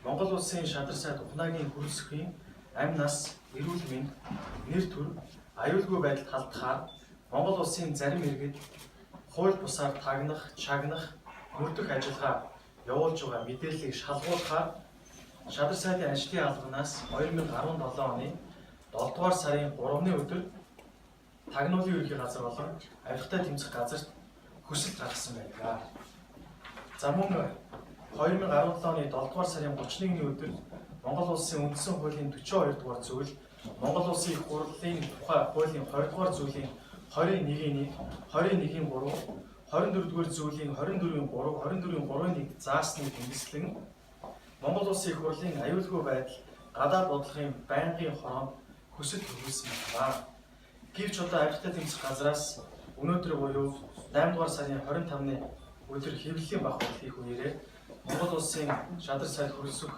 Монгол улсын шадар сайд ухнаагийн хөрөлсөхийн амь нас, эрүүл мэнд, нэр төр, аюулгүй байдалд халдахаар Монгол улсын зарим иргэд хууль бусаар тагнах, чагнах, мөрдөх ажиллагаа явуулж байгаа мэдээллийг шалгуулахаар шадар сайдын ажлын албанаас 2017 оны 7 дугаар сарын 3-ны өдөр тагнуулын ерхий газар болон авиргатай тэмцэх газарт хүсэлт гаргасан байдаг. За мөн 2017 оны 7 дугаар сарын 31-ний өдөр Монгол улсын үндсэн хуулийн 42 дугаар зүйл, Монгол улсын их хурлын тухай хуулийн 20 дугаар зүйлийн 21-ийн 1, 21-ийн 3, 24 дугаар зүйлийн 24-ийн 3, 24-ийн 3-ыг заасны тэмдэглэн Монгол улсын их хурлын аюулгүй байдал гадаад бодлогын байнгын хороонд хүсэлт хүргэсэн байна. Гэвч одоо авиргатай тэмцэх газраас өнөөдөр буюу 8 дугаар сарын 25-ны өдөр хэвлэлийн багтаал хийх үеэрээ Монгол улсын шадар сайд хөрөлсөх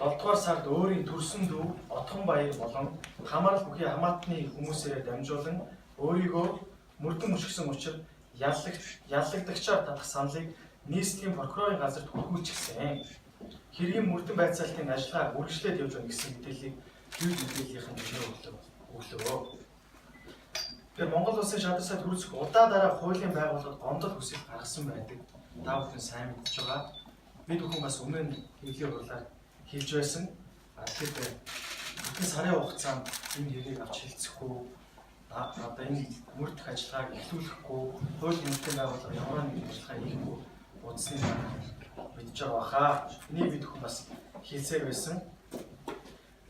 7 дугаар сард өөрийн төрсөн дүү Отгон Баяр болон хамаарал бүхий хамаатны хүмүүсээрээ дамжуулан өөрийгөө мөрдөн мөшгсөн учраас яллагдагчаар татах саналыг нийслэлийн прокурорын газарт хүргүүлчихсэн. Хэргийн мөрдөн байцаалтын ажиллагааг үргэлжлээд явж байна гэсэн мэдээллийг мэдээллийнхэн өглөө. Тэгэхээр Монгол улсын шадар сайд хөрөлсөх удаа дараа хуулийн байгууллагад гомдол хүсэл гаргасан байдаг. Та бүхэн сайн мэдж байгаа. Бид бүхэн бас өмнө нь хэвлэлийн хурлаар хэлж байсан. Тэгэхээр бүтэн сарын хугацаанд энэ хэргийг авч хэлцэхгүй, одоо энэ мөрдөх ажиллагааг эхлүүлэхгүй, хуулийн үндэсний байгууллага ямар нэгэн ажиллагаа хийхгүй утасны мэдж байгаа хаа. Энийг бид бүхэн бас хэлсээр байсан.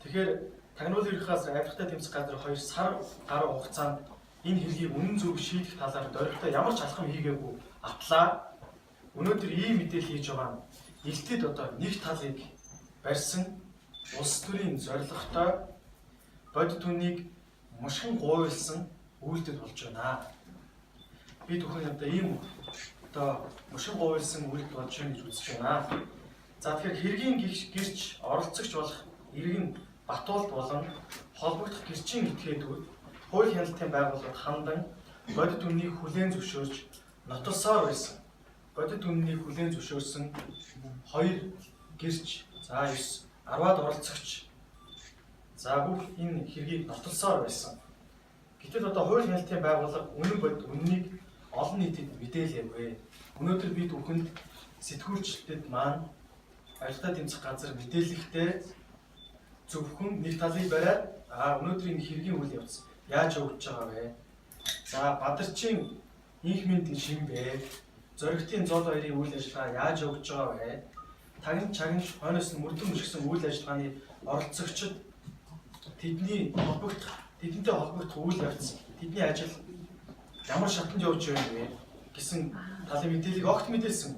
Тэгэхээр тагнуулын ерхий газар, авиргатай тэмцэх газар 2 сар гаруй хугацаанд энэ хэргийг үнэн зөв шийдэх талаар дөрөвтэй ямар ч алхам хийгээгүй атлаа. Өнөөдөр ийм мэдээлэл хийж байгаа нь элтэд одоо нэг талыг барьсан улс төрийн зорилготой бодит хүнийг мушгин гуйлсан үйлдэл болж байна. Бид бүхэн одоо ийм мушгин гуйлсан үйлдэл болж байна гэж үзэж байна. За тэгэхээр хэргийн гэрч оролцогч болох иргэн Батуулд болон холбогдох гэрчийн этгээдүүд хууль хяналтын байгууллагад хандан бодит үннийг хүлээн зөвшөөрж нотолсоор байсан. Бодит үннийг хүлээн зөвшөөрсөн 2 гэрч, за 9 10-аад оролцогч. За бүх энэ хэргийг нотолсоор байсан. Гэтэл одоо хууль хяналтын байгууллага үнэн бодит үннийг олон нийтэд мэдээлээгүй. Өнөөдөр бид бүхэнд сэтгүүлчдэд маань авиргатай тэмцэх газар мэдээлэхдээ зөвхөн нэг талыг бариад өнөөдрийн хэргийн үйл явц яаж явагдаж байгаа вэ? За Бадарчин инх мэндийн шин бэ? Зоригтын зол хоёрын үйл ажиллагаа яаж явагдаж байгаа вэ? Тагнж чагнж хойноос нь мөрдөн мөшгсөн үйл ажиллагааны оролцогчид тэднийтэй холбогдох үйл явц, тэдний ажил ямар шатанд явж байна вэ гэсэн талын мэдээллийг огт мэдээлсэн.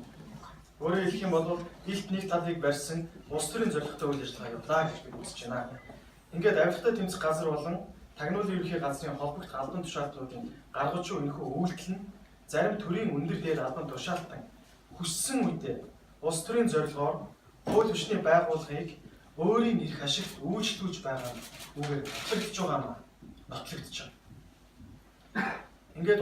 Өөрөөр хэлэх юм бол илт нэг талыг барьсан улс төрийн зорилготой үйл ажиллагаа явуулаа гэж бид үзэж байна. Ингээд авиргатай тэмцэх газар болон тагнуулын ерхий газрын холбогдох албан тушаалтнуудын гаргаж буй өнөхөө үйлдэл нь зарим төрийн өндөр дээр албан тушаалтан хүссэн үедээ улс төрийн зорилгоор хууль хүчний байгууллагыг өөрийн эрх ашигт үйлчлүүлж байгаа үгээр батлагдж байгаа. Ингээд